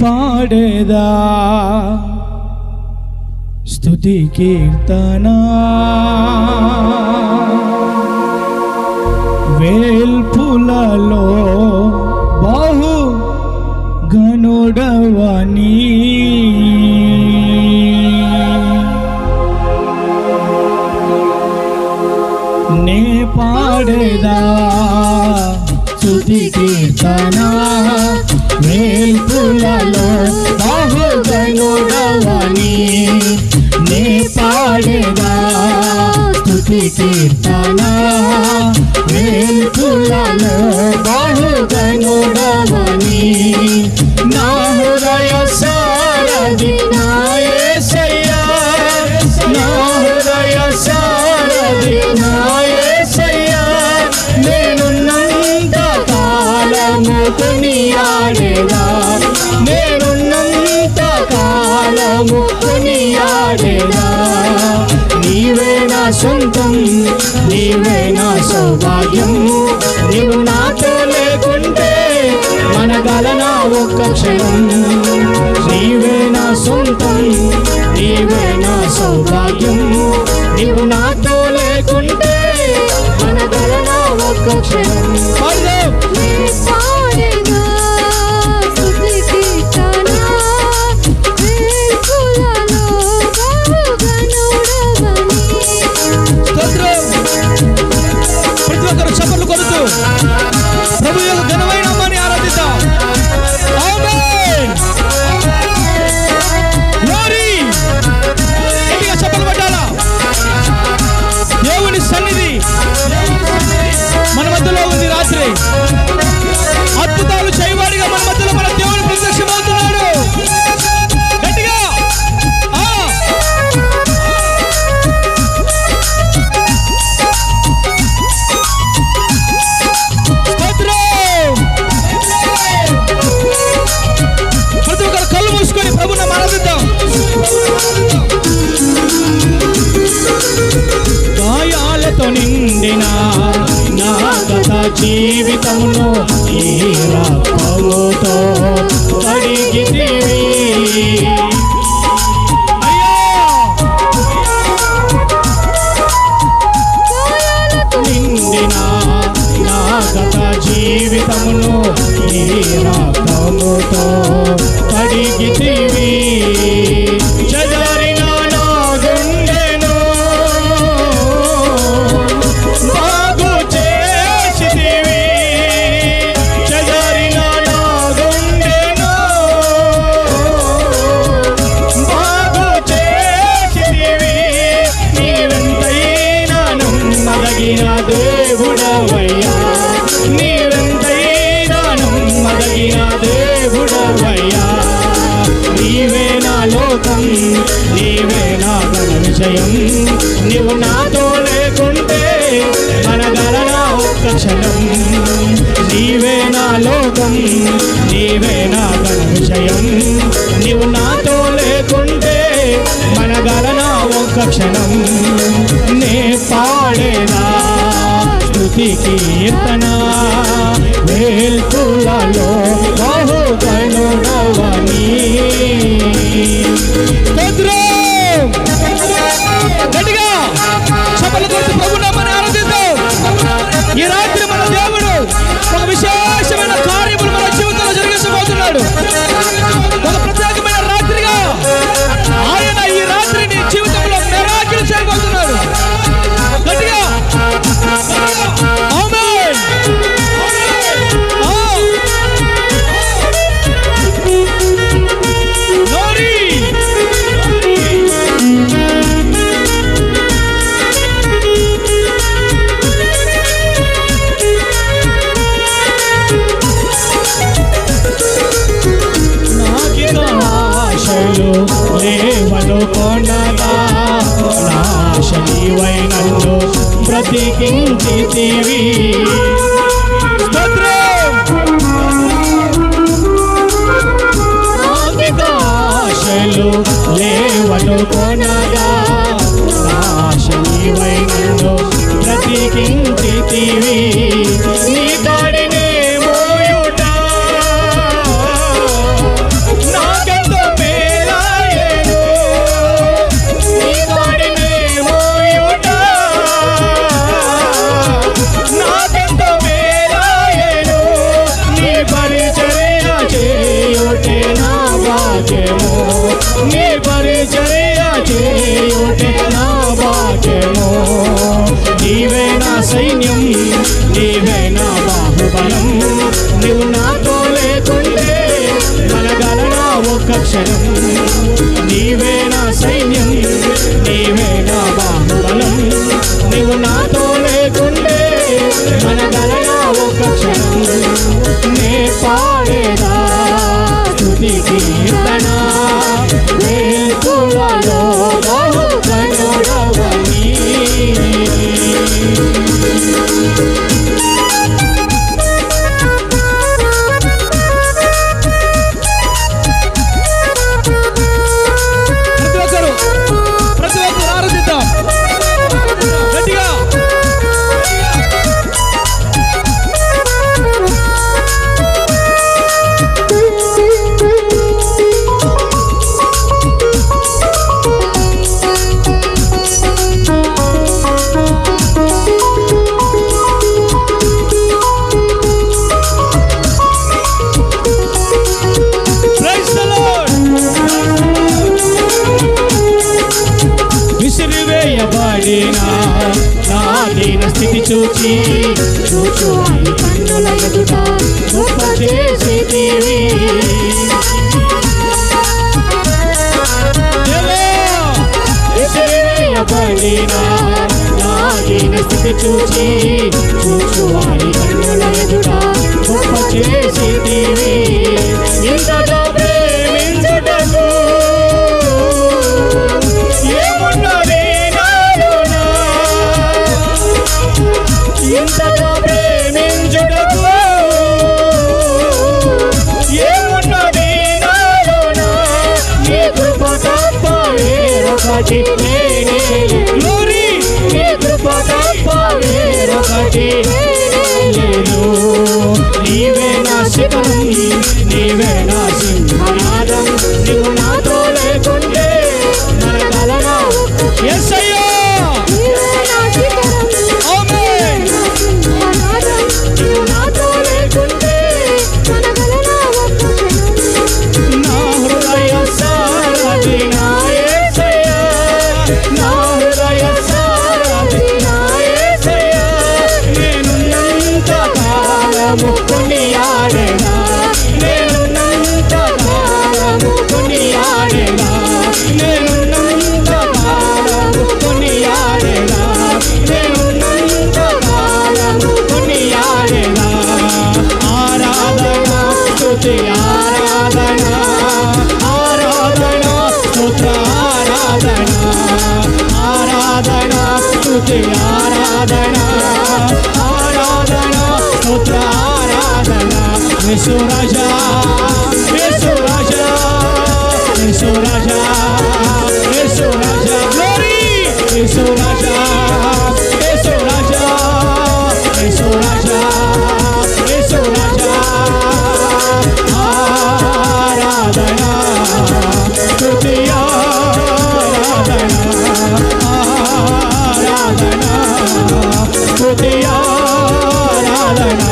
పాడేదా స్తుతి కీర్తన వేల్పులలో బహు గనుడవని నే పాడేదా స్తుతి కీర్తన వేల్పులలో బహు గనుడవని నే పాడేదా స్తుతి కీర్తన వేల్పులలో బహు గనుడవని నా హృదయ సారథి నా యేసయ్యా నా హృదయ సారథి నా యేసయ్యా నేనున్నంత కాలము కొనియాడేదా నేనున్నంత కాలము కొనియాడేదా నీవే నా సొంతం నీవే నా సౌభాగ్యం నీవు నాతో లేకుంటే మనగలనా ఒక్క క్షణం నీవే నా సొంతం నీవే నా సౌభాగ్యం నీవు నాతో లేకుంటే మనగలనా ఒక్క క్షణం ప్రభు యొక్క ఘనమైన నామాన్ని ఆరాధిద్దాం. ఆమేన్. గ్లోరీ. గట్టిగా చప్పట్లు కొట్టాలా? దేవుని సన్నిధి మన మధ్యలో ఉంది. రాత్రి అద్భుతాలు చేయవాడిగా మన మధ్యలో మన దేవుని ప్రత్యక్షమవుతున్నాడు. గట్టిగా ప్రభుని ఆరాధిద్దాం. గాయాలతో నిండిన నా గత జీవితమును ఈ రక్తముతో కడిగితివి నిండిన నా గత జీవితమును ఈ రక్తముతో కడిగితివి చెదరిన నా గుండెను బాగు చేసితివి చెదరిన నా గుండెను బాగు చేసితివి నీవెంతైనా నమ్మదగిన దేవుడవయ్యా నీవెంతైనా నమ్మదగిన దేవుడవయ్యా నీవే నా లోకం నీవే నా ఘన విజయం నీవు నాతో లేకుంటే మనగలనా ఒక్క క్షణం నీవే నా లోకం నీవే నా ఘన విజయం నీవు నాతో లేకుంటే మనగలనా ఒక్క క్షణం నే పాడేదా స్తుతి కీర్తన వేల్పులలో బహు గనుడవని గట్టిగా చప్పట్లు కొట్టి ప్రభు నామమును ఆరాధిద్దాం. ఈ రాత్రి మన దేవుడు ఒక విశేషమైన కార్యములు మన జీవితంలో జరిగించబోతున్నాడు. ఒక ప్రత్యేకమైన రాత్రిగా ఆయన ఈ రాత్రి నీ జీవితంలో మిరాకిల్ చేయబోతున్నాడు. గట్టిగా ఆమేన్. లేవను కొనగా నాశ నీవై నన్ను బ్రతికించితివి ఆశలు లేవను కొనగా నాశ నీవై నన్ను బ్రతికించితివి నీ దాడినే మోయుట పాడేదా స్తుతి కీర్తన వేకువలో బహు కనుడవని ప్రతి ఒక్కరు ఆరాధిద్దాం గట్టిగా. విసిరివేయబడిన నా దీన స్థితి చూచి చూచువాని కన్నుల ఎదుట గొప్ప చేసితివి విసిరివేయబడిన నా దీన స్థితి చూచి చూచువాని కన్నుల ఎదుట గొప్ప చేసితివి ఇంతగా ప్రేమించుటకు ఏమున్నది నాలోనా ఇంతగా ప్రేమించుటకు ఏమున్నది నాలోనా నీ కృప తప్ప వేరొకటి గ్లోరీ నీ కృప తప్ప వేరొకటి లేదు నీవే నా శిఖరం నీవే నా సింహనాదం నీవు నాతో లేకుంటే నరకలనా యేసయ్యా ఆమేన్. నీవు నాతో లేకుంటే నా హృదయ సారథి నా యేసయ్యా నా హృదయ సారథి నా యేసయ్యా నేనున్నంత కాలము కొనియాడేనా నేనున్నంత కాలము కొనియాడేనా నేనున్నంత కాలము కొనియాడేనా నేనున్నంత కాలము కొనియాడేనా ఆరాధన స్తుతి ఆరాధన ఆరాధన స్తుతి ఆరాధన ఆరాధన స్తుతి ఆరాధన ఆరాధన స్తుతి ఆరాధన యేసు రాజా యేసు రాజా యేసు రాజా యేసు రాజా గ్లోరీ యేసు రాజా యేసు రాజా యేసు రాజా యేసు రాజా ఆరాధన స్తుతి ఆరాధన ఆరాధన స్తుతి ఆరాధన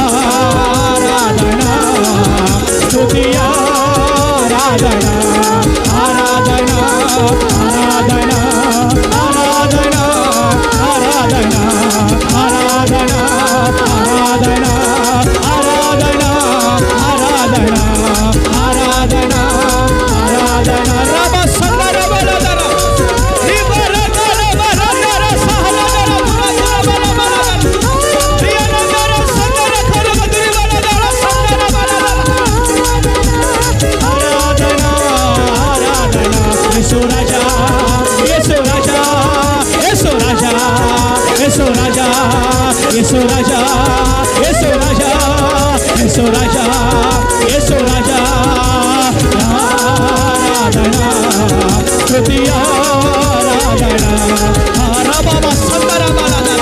ఆరాధన స్తుతి ఆరాధన ఆరాధన ఆరాధన ఆరాధన ఆరాధన ఆరాధన ఆరాధన ఆరాధన ఆరాధన ఆరాధన ఆరాధన రమ సందర బలదన రిబరదర బరదర సహలదర బరదర బలదర ప్రియనందర సందర కరమదురి బలదర సందర బలదర ఆరాధన ఆరాధన యేసు రాజా యేసు రాజా యేసు రాజా యేసు రాజా యేసు రాజా యేసు రాజా యేసు రాజా యేసు రాజా ఆరాధన స్తుతి ఆరాధన ఆరాధన సందర బలదర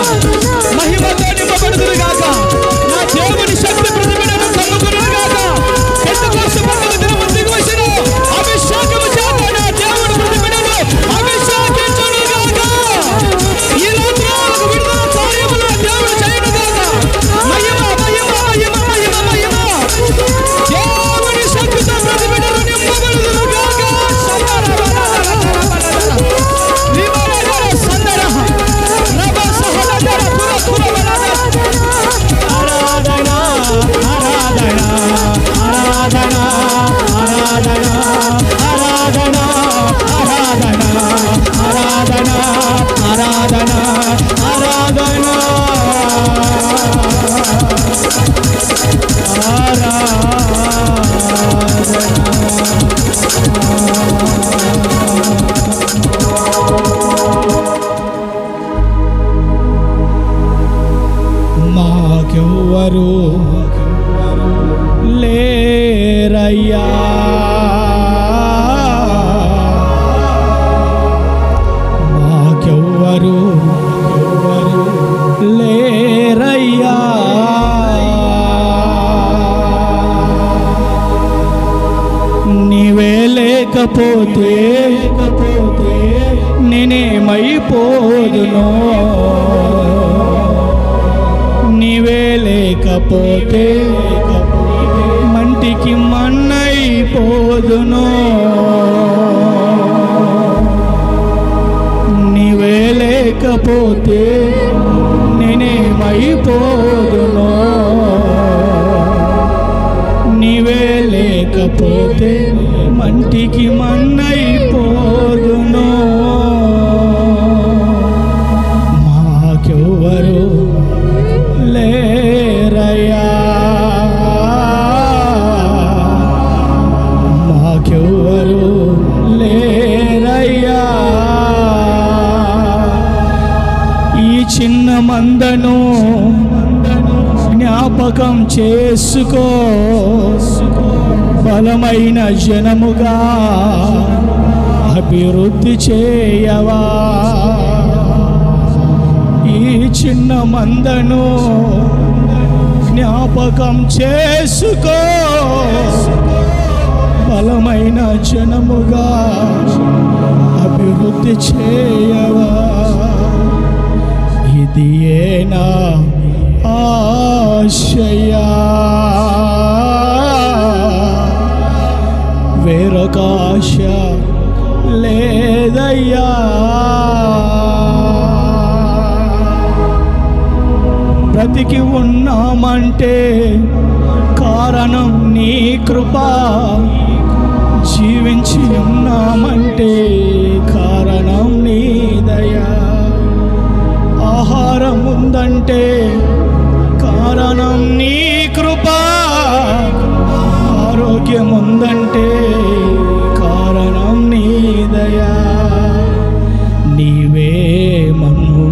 మహిమతో నింపబడుదురు గాక నా దేవుని శక్తి ప్రతిబింబం కమ్ముకును గాక పెద్దకోస పండుగ దినము దిగువశను అభిషేకము చేత నా దేవుని ప్రతిబింబం అభిషేకించును గాక ఈ రాత్రులకు విడుదల కార్యము నా దేవుడు చేయును గాక మహిమ మహిమ మహిమ మహిమ మహిమ దేవుని శక్తితో ప్రతిబింబం నింపబడుదురు గాక సందర బలదర రిబరదర మన్నైపోదును. నీవే లేకపోతే మంటికి మన్నైపోదును. నీవే లేకపోతే నేనేమైపోదును. నీవే లేకపోతే మంటికి మన్నైపోదును. మాకెవ్వరు లేరయ్యా, మాకెవ్వరు లేరయ్యా. ఈ చిన్న మందను జ్ఞాపకం చేసుకో, బలమైన జనముగా అభివృద్ధి చేయవా. ఈ చిన్న మందను జ్ఞాపకం చేసుకో, బలమైన జనముగా అభివృద్ధి చేయవా. ఇది ఏనా ఆశయా, వేరొక ఆశ లేదయ్యా. బ్రతికి ఉన్నామంటే కారణం నీ కృప, జీవించి ఉన్నామంటే కారణం నీ దయా. ఆహారం ఉందంటే కారణం నీ కృప, ఆరోగ్యం ఉందంటే కారణం నీ దయా. నీవే మమ్ము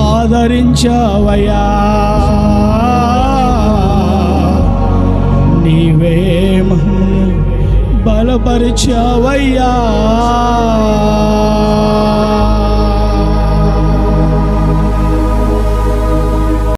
ఆదరించావయ్యా, నీవే మమ్ము బలపరిచావయ్యా.